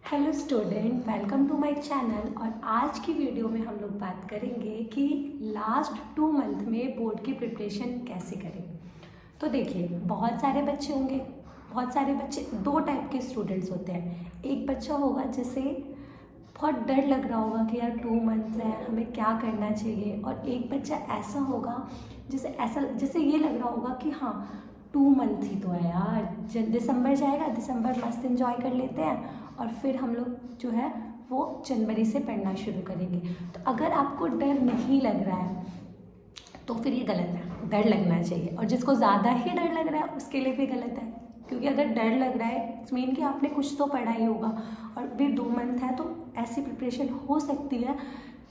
Hello student, welcome to my channel. और आज की वीडियो में हम लोग बात करेंगे कि लास्ट 2 मंथ में बोर्ड की प्रिपरेशन कैसे करें। तो देखिए, बहुत सारे बच्चे होंगे। बहुत सारे बच्चे दो टाइप के स्टूडेंट्स होते हैं। एक बच्चा होगा जिसे बहुत डर लग रहा होगा कि यार 2 मंथ है, हमें क्या करना चाहिए। और एक बच्चा ऐसा होगा जिसे ये लग रहा होगा कि हाँ, 2 मंथ ही तो है यार, दिसंबर जाएगा, दिसंबर मस्त एंजॉय कर लेते हैं और फिर हम लोग जो है वो जनवरी से पढ़ना शुरू करेंगे। तो अगर आपको डर नहीं लग रहा है तो फिर ये गलत है, डर लगना चाहिए। और जिसको ज़्यादा ही डर लग रहा है उसके लिए भी गलत है, क्योंकि अगर डर लग रहा है इट्स मीन कि आपने कुछ तो पढ़ा ही होगा। और भी 2 मंथ है तो ऐसी प्रिपरेशन हो सकती है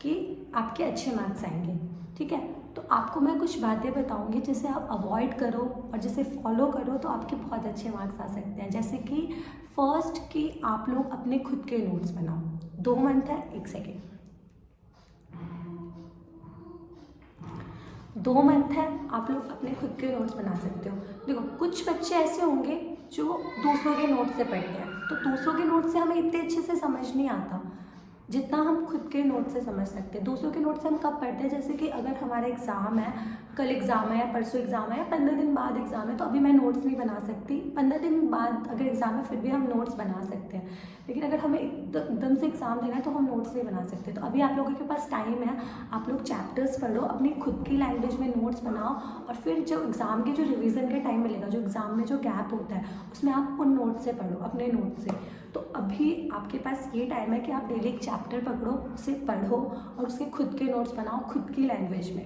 कि आपके अच्छे मार्क्स आएंगे। ठीक है, तो आपको मैं कुछ बातें बताऊंगी जिसे आप अवॉइड करो और जिसे फॉलो करो तो आपके बहुत अच्छे मार्क्स आ सकते हैं। जैसे कि फर्स्ट कि आप लोग अपने खुद के नोट्स बनाओ। 2 मंथ है, एक सेकेंड, 2 मंथ है, आप लोग अपने खुद के नोट्स बना सकते हो। देखो, कुछ बच्चे ऐसे होंगे जो दूसरों के नोट्स से पढ़ते हैं, तो दूसरों के नोट्स से हमें इतने अच्छे से समझ नहीं आता जितना हम खुद के नोट से समझ सकते हैं। दूसरों के नोट से हम कब पढ़ते हैं, जैसे कि अगर हमारा एग्ज़ाम है, कल एग्ज़ाम है या परसों एग्ज़ाम है या 15 दिन बाद एग्ज़ाम है, तो अभी मैं नोट्स नहीं बना सकती। 15 दिन बाद अगर एग्ज़ाम है फिर भी हम नोट्स बना सकते हैं, लेकिन अगर हमें एकदम से एग्ज़ाम देना है तो हम नोट्स नहीं बना सकते। तो अभी आप लोगों के पास टाइम है, आप लोग चैप्टर्स पढ़ो, अपनी खुद की लैंग्वेज में नोट्स बनाओ, और फिर जो एग्ज़ाम के जो रिवीजन का टाइम मिलेगा, जो एग्ज़ाम में जो गैप होता है, उसमें आप उन नोट से पढ़ो, अपने नोट से। तो अभी आपके पास ये टाइम है कि आप डेली एक चैप्टर पकड़ो, उसे पढ़ो और उसके खुद के नोट्स बनाओ खुद की लैंग्वेज में।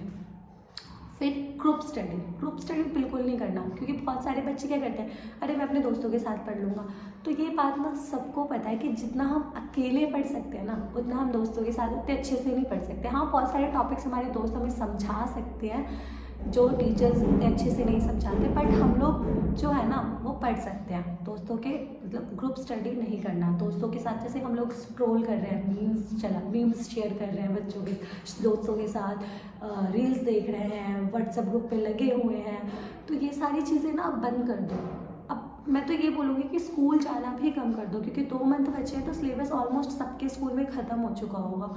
फिर ग्रुप स्टडी बिल्कुल नहीं करना, क्योंकि बहुत सारे बच्चे क्या करते हैं, अरे मैं अपने दोस्तों के साथ पढ़ लूँगा। तो ये बात ना सबको पता है कि जितना हम अकेले पढ़ सकते हैं ना, उतना हम दोस्तों के साथ उतने अच्छे से नहीं पढ़ सकते। हाँ, बहुत सारे टॉपिक्स हमारे दोस्त हमें समझा सकते हैं जो टीचर्स उतने अच्छे से नहीं समझाते, बट हम लोग जो है ना वो पढ़ सकते हैं। दोस्तों के मतलब ग्रुप स्टडी नहीं करना दोस्तों के साथ। जैसे हम लोग स्क्रॉल कर रहे हैं, मीम्स शेयर कर रहे हैं बच्चों के दोस्तों के साथ, रील्स देख रहे हैं, व्हाट्सएप ग्रुप पे लगे हुए हैं, तो ये सारी चीज़ें ना बंद कर दो। अब मैं तो ये बोलूँगी कि स्कूल जाना भी कम कर दो, क्योंकि 2 मंथ बचे हैं तो सिलेबस ऑलमोस्ट सबके स्कूल में ख़त्म हो चुका होगा।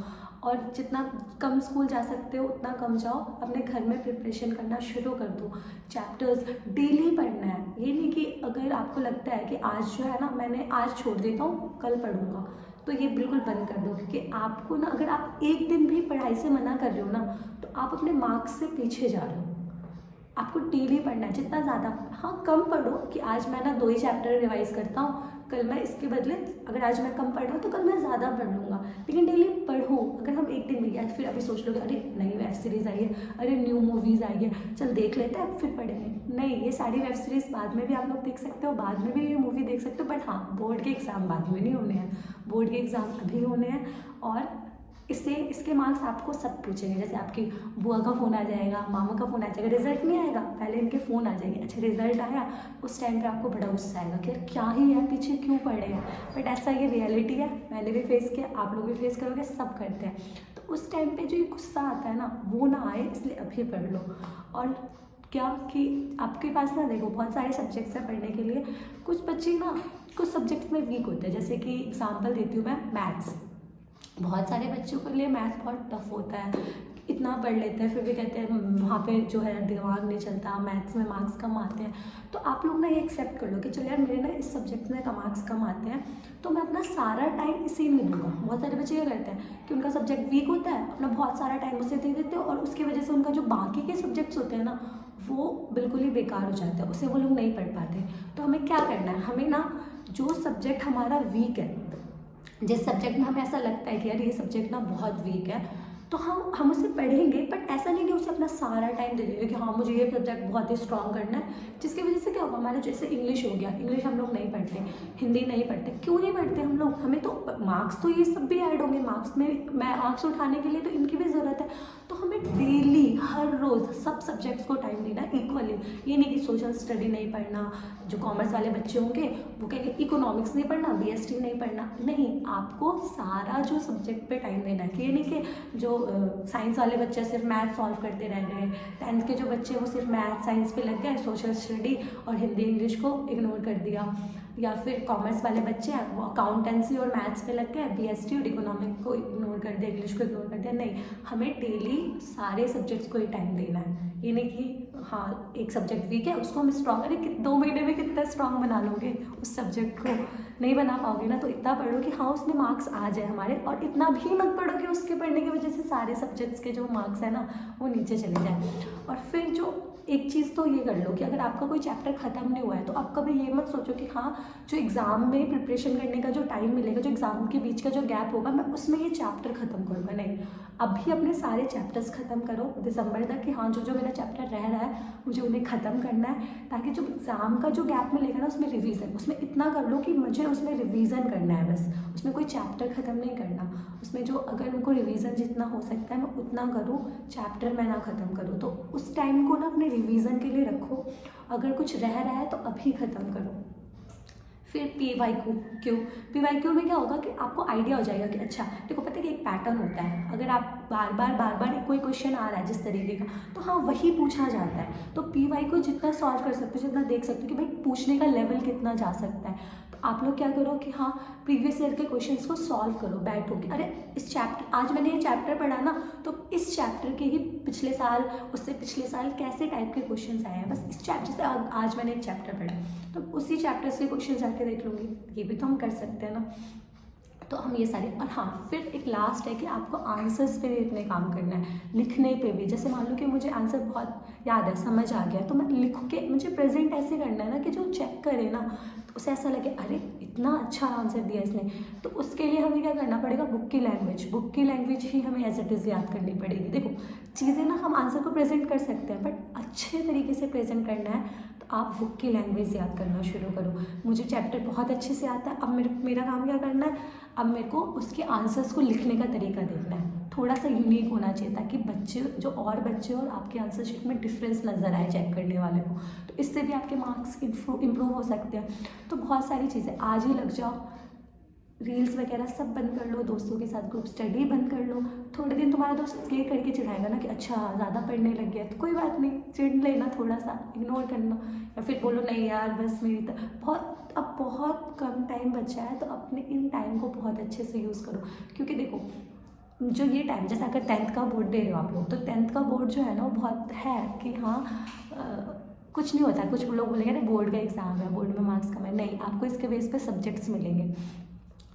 और जितना कम स्कूल जा सकते हो उतना कम जाओ, अपने घर में प्रिपरेशन करना शुरू कर दो। चैप्टर्स डेली पढ़ना है, ये नहीं कि अगर आपको लगता है कि आज जो है ना मैंने आज छोड़ देता हूँ कल पढ़ूंगा, तो ये बिल्कुल बंद कर दो। क्योंकि आपको ना, अगर आप एक दिन भी पढ़ाई से मना कर रहे हो ना, तो आप अपने मार्क्स से पीछे जा रहे हो। आपको डेली पढ़ना है, जितना ज़्यादा, हाँ कम पढ़ो कि आज मैं ना 2 ही चैप्टर रिवाइज करता हूँ, कल मैं इसके बदले, अगर आज मैं कम पढ़ रहा हूँ तो कल मैं ज़्यादा पढ़ लूँगा, लेकिन डेली पढ़ो। अगर हम एक दिन भी, या फिर अभी सोच लोगे अरे नई वेब सीरीज़ आई है, अरे न्यू मूवीज़ आई है, चल देख लेते हैं फिर पढ़ेंगे। नहीं, ये सारी वेब सीरीज़ बाद में भी आप लोग देख सकते हो, बाद में भी ये मूवी देख सकते हो, बट हाँ, बोर्ड के एग्ज़ाम बाद में नहीं होने हैं, बोर्ड के एग्ज़ाम अभी होने हैं। और इसके मार्क्स आपको सब पूछेंगे। जैसे आपकी बुआ का फ़ोन आ जाएगा, मामा का फ़ोन आ जाएगा, रिजल्ट नहीं आएगा, पहले इनके फ़ोन आ जाएंगे। अच्छा रिजल्ट आया, उस टाइम पे आपको बड़ा गुस्सा आएगा कि यार क्या ही है, पीछे क्यों पड़े हैं। बट ऐसा ये रियलिटी है, मैंने भी फेस किया, आप लोग भी फेस करोगे, सब करते हैं। तो उस टाइम पे जो ये गुस्सा आता है ना, वो ना आए, इसलिए अभी पढ़ लो। और क्या कि आपके पास ना, देखो बहुत सारे सब्जेक्ट्स हैं पढ़ने के लिए। कुछ बच्चे ना कुछ सब्जेक्ट्स में वीक होते हैं, जैसे कि एग्जाम्पल देती हूँ मैं, मैथ्स। बहुत सारे बच्चों के लिए मैथ बहुत टफ होता है, इतना पढ़ लेते हैं फिर भी कहते हैं वहाँ पे जो है दिमाग नहीं चलता, मैथ्स में मार्क्स कम आते हैं। तो आप लोग ना ये एक्सेप्ट कर लो कि चलो यार मेरे ना इस सब्जेक्ट में मार्क्स कम आते हैं, तो मैं अपना सारा टाइम इसी में दूंगा। बहुत सारे बच्चे ये करते हैं कि उनका सब्जेक्ट वीक होता है, अपना बहुत सारा टाइम उसे दे देते हो, और उसकी वजह से उनका जो बाकी के सब्जेक्ट्स होते हैं ना वो बिल्कुल ही बेकार हो जाते हैं, उसे वो लोग नहीं पढ़ पाते। तो हमें क्या करना है, हमें ना जो सब्जेक्ट हमारा वीक है, जिस सब्जेक्ट में हमें ऐसा लगता है कि यार ये सब्जेक्ट ना बहुत वीक है, तो हम उसे पढ़ेंगे, बट ऐसा नहीं कि उसे अपना सारा टाइम दे देंगे कि हाँ मुझे ये सब्जेक्ट बहुत ही स्ट्रॉन्ग करना है। जिसकी वजह से क्या होगा, हमारा जैसे इंग्लिश हो गया, इंग्लिश हम लोग नहीं पढ़ते, हिंदी नहीं पढ़ते। क्यों नहीं पढ़ते हम लोग, हमें तो मार्क्स तो ये सब भी ऐड होंगे, मार्क्स में मार्क्स उठाने के लिए तो इनकी भी ज़रूरत है। तो हमें डेली हर रोज़ सब सब्जेक्ट्स को टाइम देना इक्वली। ये नहीं कि सोशल स्टडी नहीं पढ़ना, जो कॉमर्स वाले बच्चे होंगे वो कहेंगे इकोनॉमिक्स नहीं पढ़ना, बीएसटी नहीं पढ़ना। नहीं, आपको सारा जो सब्जेक्ट पे टाइम देना है। ये नहीं कि जो साइंस वाले बच्चे सिर्फ मैथ सॉल्व करते रह गए, 10th के जो बच्चे वो सिर्फ मैथ साइंस पे लग गए, सोशल स्टडी और हिंदी इंग्लिश को इग्नोर कर दिया। या फिर कॉमर्स वाले बच्चे हैं वो अकाउंटेंसी और मैथ्स पे लग गए, BST और इकोनॉमिक को इग्नोर कर दिया, इंग्लिश को इग्नोर कर दिया। नहीं, हमें डेली सारे सब्जेक्ट्स को ही टाइम देना है। ये नहीं कि हाँ एक सब्जेक्ट वीक है उसको हम स्ट्रॉन्ग, अरे 2 महीने में कितना स्ट्रॉन्ग बना लोगे उस सब्जेक्ट को, नहीं बना पाओगे ना। तो इतना पढ़ो कि हाँ उसमें मार्क्स आ जाए हमारे, और इतना भी मत पढ़ो कि उसके पढ़ने की वजह से सारे सब्जेक्ट्स के जो मार्क्स है ना वो नीचे चले जाए। और फिर जो एक चीज़ तो ये कर लो कि अगर आपका कोई चैप्टर ख़त्म नहीं हुआ है तो आप कभी ये मत सोचो कि हाँ जो एग्ज़ाम में प्रिपरेशन करने का जो टाइम मिलेगा, जो एग्ज़ाम के बीच का जो गैप होगा, मैं उसमें ये चैप्टर ख़त्म करूँगा। नहीं, अभी अपने सारे चैप्टर्स ख़त्म करो दिसंबर तक कि हाँ जो जो मेरा चैप्टर रह रहा है मुझे उन्हें ख़त्म करना है, ताकि जो एग्ज़ाम का जो गैप मिलेगा ना उसमें रिवीजन, उसमें इतना कर लो कि मुझे उसमें रिवीजन करना है बस, उसमें कोई चैप्टर ख़त्म नहीं करना। उसमें जो अगर उनको रिवीजन जितना हो सकता है मैं उतना करूँ, चैप्टर मैं ना ख़त्म करूँ। तो उस टाइम को ना अपने रिवीजन के लिए रखो, अगर कुछ रह रहा है तो अभी ख़त्म करो। फिर PYQ में क्या होगा कि आपको आइडिया हो जाएगा कि अच्छा देखो पता है कि एक पैटर्न होता है, अगर आप बार बार कोई क्वेश्चन आ रहा है जिस तरीके का तो हाँ वही पूछा जाता है। तो PYQ जितना सॉल्व कर सकते हो, जितना देख सकते हो कि भाई पूछने का लेवल कितना जा सकता है, तो आप लोग क्या करो कि हाँ प्रीवियस ईयर के क्वेश्चंस को सॉल्व करो बैठो कि अरे इस चैप्टर, आज मैंने ये चैप्टर पढ़ा ना तो इस चैप्टर के ही पिछले साल उससे पिछले साल कैसे टाइप के क्वेश्चंस आए हैं, बस इस चैप्टर से आज मैंने एक चैप्टर पढ़ा तो उसी चैप्टर से क्वेश्चन जाके देख लूँगी, ये भी तो हम कर सकते हैं ना। तो हम ये सारे, और हाँ फिर एक लास्ट है कि आपको आंसर्स पे भी इतने काम करना है, लिखने पे भी। जैसे मान लो कि मुझे आंसर बहुत याद है, समझ आ गया, तो मैं लिख के मुझे प्रेजेंट ऐसे करना है ना कि जो चेक करे ना तो उसे ऐसा लगे अरे इतना अच्छा आंसर दिया इसने। तो उसके लिए हमें क्या करना पड़ेगा, बुक की लैंग्वेज ही हमें एज इट इज़ याद करनी पड़ेगी। देखो चीज़ें ना हम आंसर को प्रेजेंट कर सकते हैं बट अच्छे तरीके से प्रेजेंट करना है तो आप बुक की लैंग्वेज याद करना शुरू करो। मुझे चैप्टर बहुत अच्छे से आता है, अब मेरा काम क्या करना है, अब मेरे को उसके आंसर्स को लिखने का तरीका देखना है, थोड़ा सा यूनिक होना चाहिए ताकि बच्चे जो और बच्चे और आपके आंसर शीट में डिफरेंस नज़र आए चेक करने वाले को, तो इससे भी आपके मार्क्स इम्प्रूव हो सकते हैं। तो बहुत सारी चीज़ें आज ही लग जाओ, रील्स वगैरह सब बंद कर लो, दोस्तों के साथ ग्रुप स्टडी बंद कर लो। थोड़े दिन तुम्हारा दोस्त ये करके चिढ़ाएगा ना कि अच्छा ज़्यादा पढ़ने लग गया, तो कोई बात नहीं, चिढ़ लेना, थोड़ा सा इग्नोर करना, या फिर बोलो नहीं यार बस मेरी अब बहुत कम टाइम बचा है तो अपने इन टाइम को बहुत अच्छे से यूज़ करो। क्योंकि देखो जो ये टाइम, जैसे अगर 10th का बोर्ड दे रहे हो आप लोग, तो 10th का बोर्ड जो है ना वो बहुत है कि हाँ कुछ नहीं होता। कुछ लोग बोलेंगे ना बोर्ड का एग्ज़ाम है, बोर्ड में मार्क्स कम है, नहीं, आपको इसके बेस पे सब्जेक्ट्स मिलेंगे।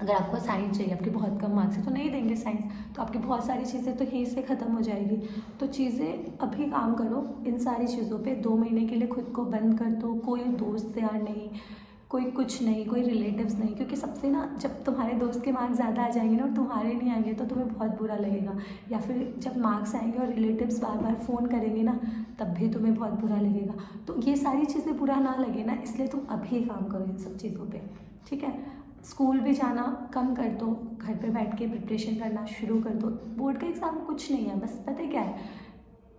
अगर आपको साइंस चाहिए, आपके बहुत कम मार्क्स है तो नहीं देंगे साइंस, तो आपकी बहुत सारी चीज़ें तो यहीं से ख़त्म हो जाएगी। तो चीज़ें अभी काम करो इन सारी चीज़ों पे, 2 महीने के लिए खुद को बंद कर दो, कोई दोस्त यार नहीं, कोई कुछ नहीं, कोई रिलेटिव्स नहीं, क्योंकि सबसे ना जब तुम्हारे दोस्त के मार्क्स ज़्यादा आ जाएंगे ना और तुम्हारे नहीं आएंगे तो तुम्हें बहुत बुरा लगेगा, या फिर जब मार्क्स आएंगे और रिलेटिव्स बार बार फ़ोन करेंगे ना तब भी तुम्हें बहुत बुरा लगेगा। तो ये सारी चीज़ें बुरा ना लगे ना, इसलिए तुम अभी काम करो इन सब चीज़ों पर, ठीक है। स्कूल भी जाना कम कर दो, घर पे बैठ के प्रिपरेशन करना शुरू कर दो। बोर्ड का एग्ज़ाम कुछ नहीं है, बस पता है क्या है,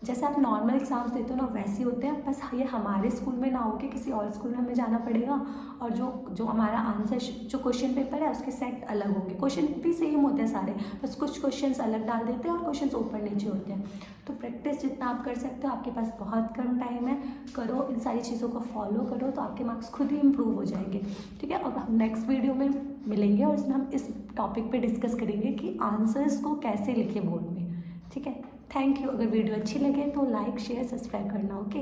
जैसे आप नॉर्मल एग्ज़ाम्स देते हो ना वैसे होते हैं, बस ये हमारे स्कूल में ना हो के किसी और स्कूल में हमें जाना पड़ेगा, और जो हमारा आंसर जो क्वेश्चन पेपर है उसके सेट अलग होंगे। क्वेश्चन भी सेम होते हैं सारे, बस कुछ क्वेश्चंस अलग डाल देते हैं और क्वेश्चंस ऊपर नीचे होते हैं। तो प्रैक्टिस जितना आप कर सकते हो, आपके पास बहुत कम टाइम है, करो इन सारी चीज़ों को फॉलो करो तो आपके मार्क्स खुद ही इम्प्रूव हो जाएंगे, ठीक है। और हम नेक्स्ट वीडियो में मिलेंगे और इसमें हम इस टॉपिक पे डिस्कस करेंगे कि आंसर्स को कैसे लिखे बोर्ड में, ठीक है। Thank you. अगर वीडियो अच्छी लगे तो लाइक शेयर सब्सक्राइब करना, ओके।